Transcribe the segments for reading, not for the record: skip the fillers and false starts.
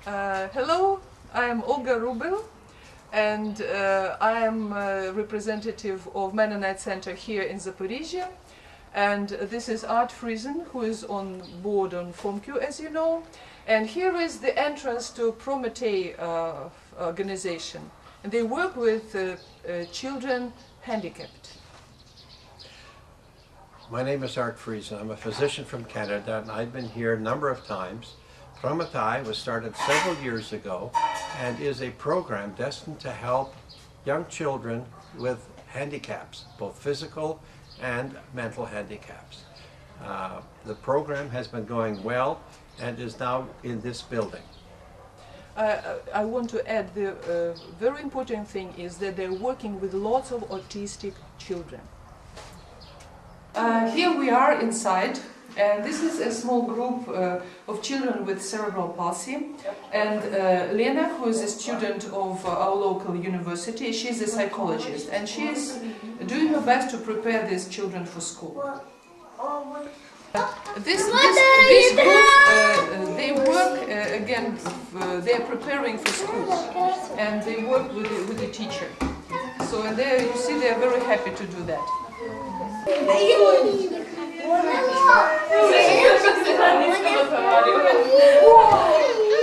Hello, I am Olga Rubel, and I am representative of Mennonite Center here in Zaporizhia. And this is Art Friesen, who is on board on FOMQ, as you know. And here is the entrance to Prometey organization. And they work with children handicapped. My name is Art Friesen. I'm a physician from Canada, and I've been here a number of times. Prometey was started several years ago and is a program destined to help young children with handicaps, both physical and mental handicaps. The program has been going well and is now in this building. I want to add the very important thing is that they're working with lots of autistic children. Here we are inside, and this is a small group of children with cerebral palsy. And Lena, who is a student of our local university, she's a psychologist, and she's doing her best to prepare these children for school. This group, they work again. They are preparing for school, and they work with the teacher. So, and there you see, they are very happy to do that.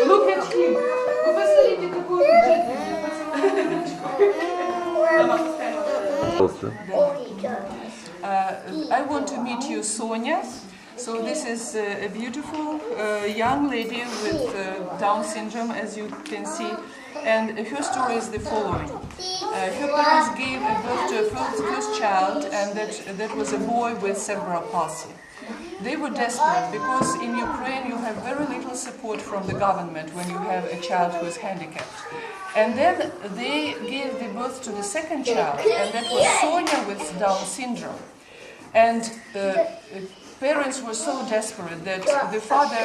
Look at him. I want to meet you, Sonya. So this is a beautiful young lady with Down syndrome, as you can see, and her story is the following. Her parents gave birth to a first child, and that was a boy with cerebral palsy. They were desperate because in Ukraine you have very little support from the government when you have a child who is handicapped. And then they gave the birth to the second child, and that was Sonya with Down syndrome. And parents were so desperate that the father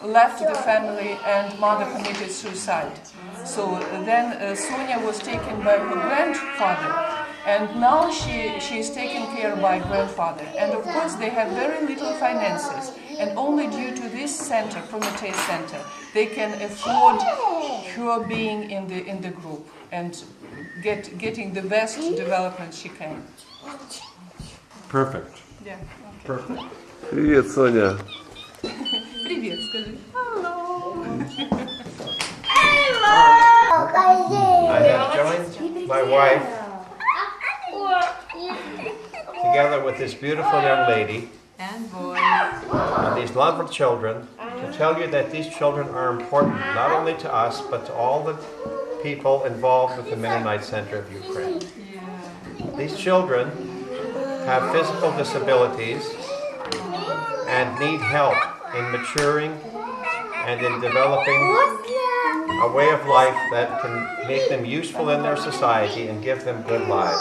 left the family and mother committed suicide. So then Sonya was taken by her grandfather, and now she is taken care of by grandfather. And of course they have very little finances, and only due to this center, Prometey Center, they can afford her being in the group and getting the best development she can. Perfect. Yeah. Okay. Perfect. Привет, Соня. Привет, скажи. Hello. I have joined my wife together with this beautiful young lady And boy. and these lovely children to tell you that these children are important not only to us but to all the people involved with the Mennonite Center of Ukraine. Yeah. These children have physical disabilities and need help in maturing and in developing a way of life that can make them useful in their society and give them good lives.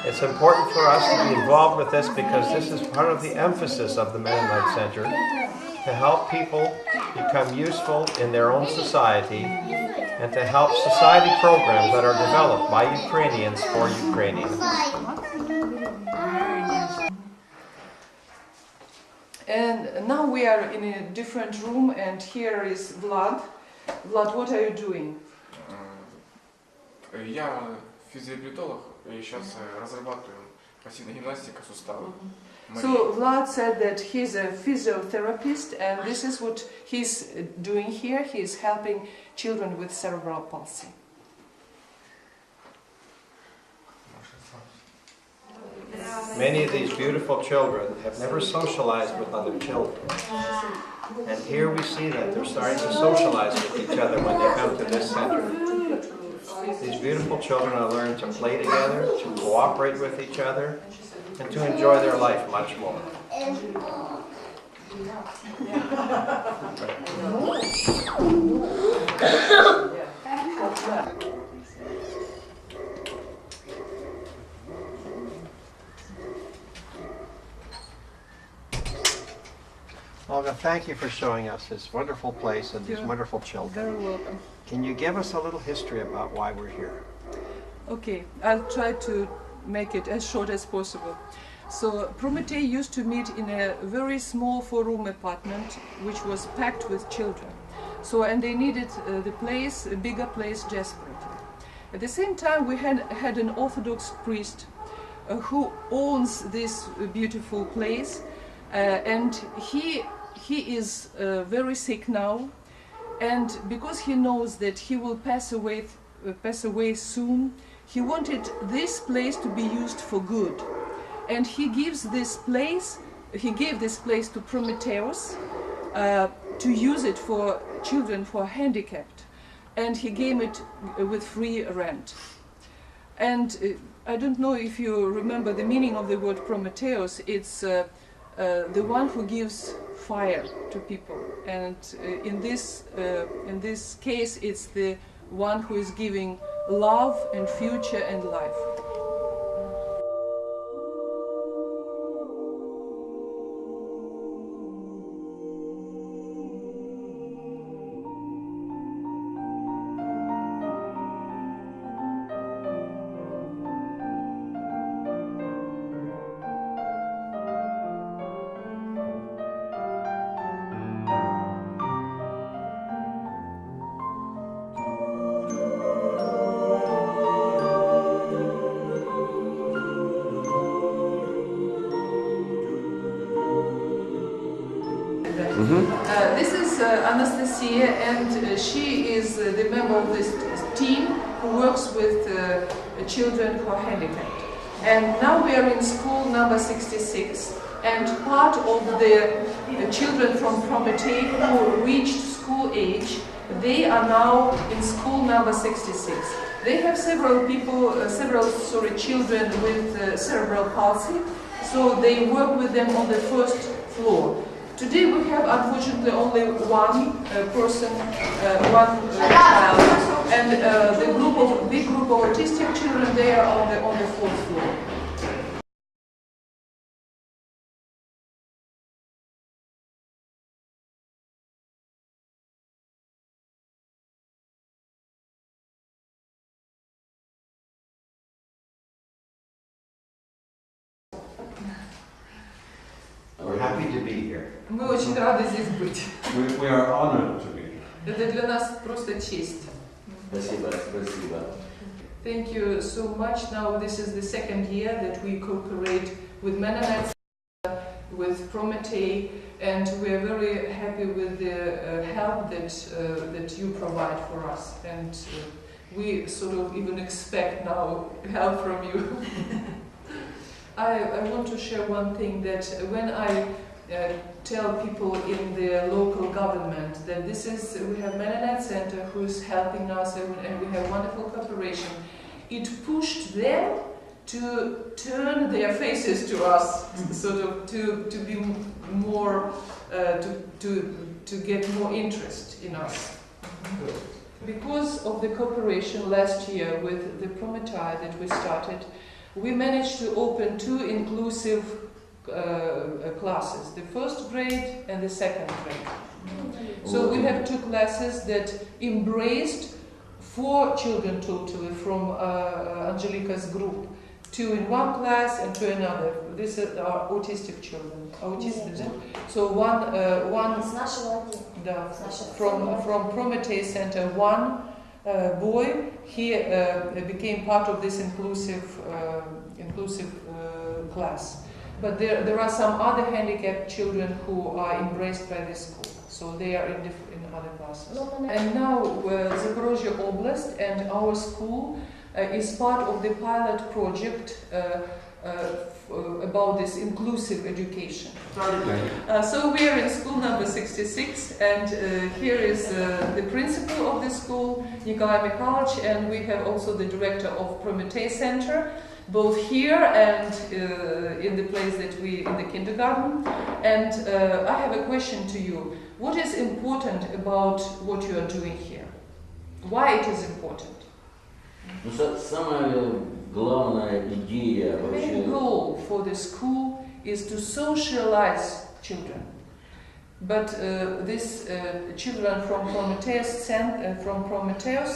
It's important for us to be involved with this because this is part of the emphasis of the Mennonite Center, to help people become useful in their own society and to help society programs that are developed by Ukrainians for Ukrainians. And now we are in a different room, and here is Vlad. Vlad, what are you doing? Я физиотерапевт, и сейчас разрабатываем пассивная гимнастика суставов. So Vlad said that he's a physiotherapist, and this is what he's doing here. He's helping children with cerebral palsy. Many of these beautiful children have never socialized with other children. And here we see that they're starting to socialize with each other when they come to this center. These beautiful children are learning to play together, to cooperate with each other, and to enjoy their life much more. Olga, thank you for showing us this wonderful place and these wonderful children. Very welcome. Can you give us a little history about why we're here? Okay, I'll try to make it as short as possible. So Prometey used to meet in a very small four-room apartment which was packed with children. So, and they needed the place, a bigger place, desperately. At the same time, we had an Orthodox priest who owns this beautiful place, and he is very sick now, and because he knows that he will pass away soon, he wanted this place to be used for good, and he gave this place to Prometheus to use it for children who are handicapped, and he gave it with free rent. And I don't know if you remember the meaning of the word Prometheus. It's the one who gives fire to people, and in this case, it's the one who is giving love and future and life. This is Anastasia, and she is the member of this team who works with children who are handicapped. And now we are in school number 66, and part of the children from Prometey who reached school age, they are now in school number 66. They have several children with cerebral palsy, so they work with them on the first floor. Today we have unfortunately only one person, one child, and the big group of autistic children, they are on the fourth floor. We're happy to be here. Мы очень рады здесь быть. We are honored to be here. Это для нас просто честь. Спасибо. Thank you so much. Now this is the second year that we cooperate with Mennonites, with Prometey, and we are very happy with the help that you provide for us. And we sort of even expect now help from you. I want to share one thing, that when I tell people in the local government that we have Mennonite Center who is helping us, and we have wonderful cooperation, it pushed them to turn their faces to us, sort of to be more, to get more interest in us. Because of the cooperation last year with the Prometey that we started, we managed to open 2 inclusive classes, the first grade and the second grade. So we have 2 classes that embraced 4 children totally from Angelica's group, 2 in one class and 2 in another. These are autistic children. So one from Prometey Center, one boy, he became part of this inclusive class. But there are some other handicapped children who are embraced by this school, so they are in other classes. And now Zaporozhye Oblast and our school is part of the pilot project about this inclusive education. So we are in school number 66, and here is the principal of the school, Nikolai Mikhailovich, and we have also the director of Prometey Center, both here and in the place in the kindergarten. And I have a question to you. What is important about what you are doing here? Why it is important? Самая главная идея The main goal for the school is to socialize children. But these children from Prometheus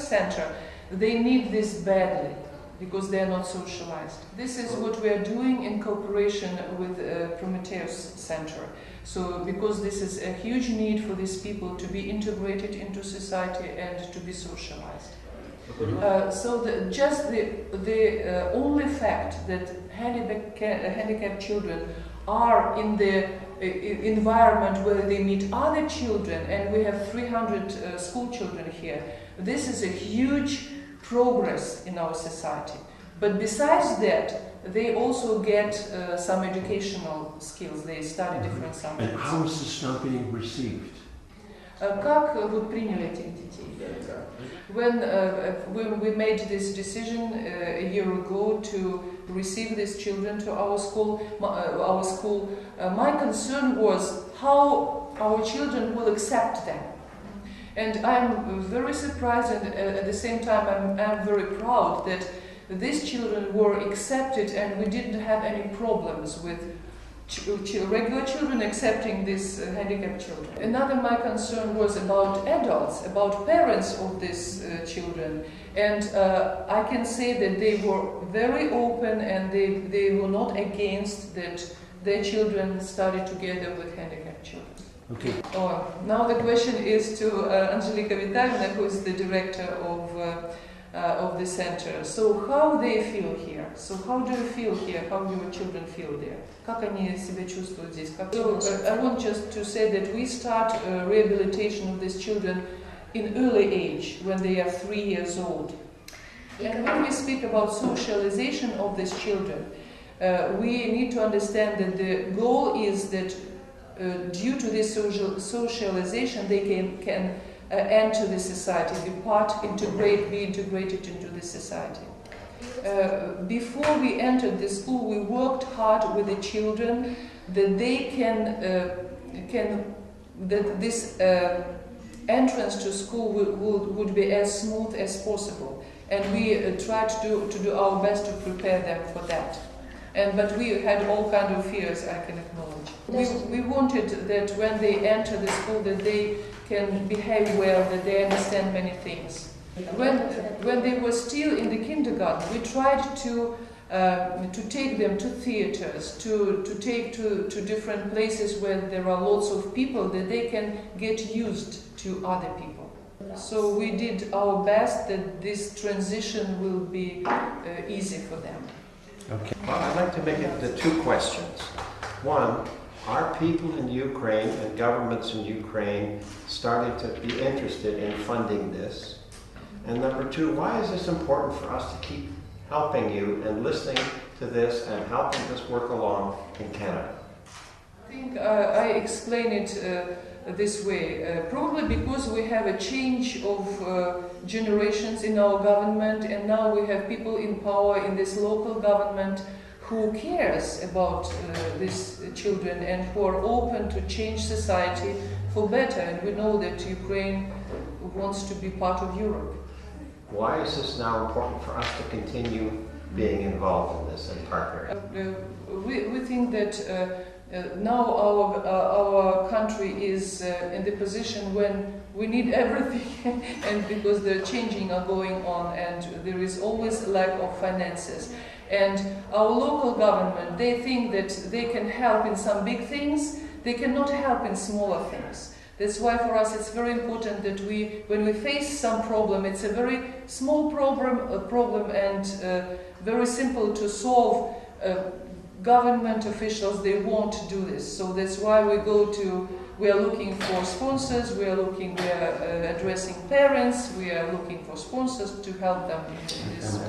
Center, they need this badly, because they are not socialized. This is what we are doing in cooperation with Prometey Center. So, because this is a huge need for these people to be integrated into society and to be socialized. So just the only fact that handicapped children are in the environment where they meet other children, and we have 300 school children here, this is a huge progress in our society. But besides that, they also get some educational skills. They study different subjects. And how is this now being received? Как вот приняли этих детей? When we made this decision a year ago to receive these children to our school, my concern was how our children will accept them. And I'm very surprised, and at the same time I'm very proud that these children were accepted, and we didn't have any problems with regular children accepting these handicapped children. Another my concern was about adults, about parents of these children, and I can say that they were very open, and they were not against that their children study together with handicapped children. Okay. Now the question is to Angelika Vitalyevna, who is the director of the center. So how they feel here? So how do you feel here? How do your children feel there? Как они себя чувствуют здесь? So I want just to say that we start rehabilitation of these children in early age, when they are 3 years old. And when we speak about socialization of these children, we need to understand that the goal is that due to this socialization, they can enter the society, be integrated into the society. Before we entered the school, we worked hard with the children that they that this entrance to school would be as smooth as possible, and we tried to do our best to prepare them for that. But we had all kinds of fears, I can acknowledge. We wanted that when they enter the school, that they can behave well, that they understand many things. When they were still in the kindergarten, we tried to take them to theaters, to take to different places where there are lots of people, that they can get used to other people. So we did our best that this transition will be easy for them. Okay. Well, I'd like to make it into 2 questions. One, are people in Ukraine and governments in Ukraine starting to be interested in funding this? And number 2, why is this important for us to keep helping you and listening to this and helping this work along in Canada? I think I explain it this way. Probably because we have a change of generations in our government, and now we have people in power in this local government who cares about these children and who are open to change society for better. And we know that Ukraine wants to be part of Europe. Why is this now important for us to continue being involved in this and partnering? We think that now our country is in the position when we need everything, and because the changing are going on, and there is always lack of finances. And our local government, they think that they can help in some big things, they cannot help in smaller things. That's why for us it's very important that when we face some problem, it's a very small problem and very simple to solve. Government officials, they won't do this. So that's why we are looking for sponsors, we are addressing parents, we are looking for sponsors to help them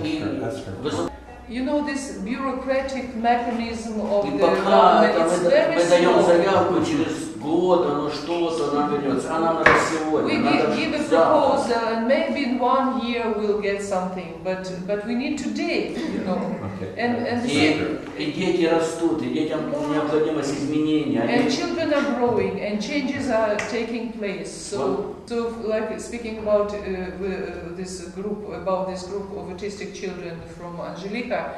in this. You know, this bureaucratic mechanism of the government, it's very slow. We give a proposal, and maybe in 1 year we'll get something, but we need today, you know. Okay. And children are growing, and changes are taking place. So like speaking about this group of autistic children from Angelika.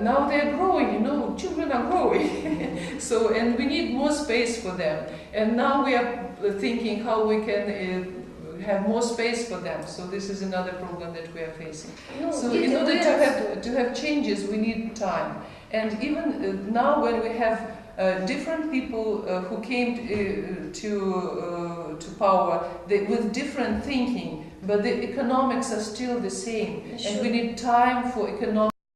Now they are growing, you know, children are growing. So, and we need more space for them. And now we are thinking how we can have more space for them. So this is another problem that we are facing. No, So did in order we to have changes, we need time. And even now, when we have different people who came to power with different thinking, but the economics are still the same, and we need time for economic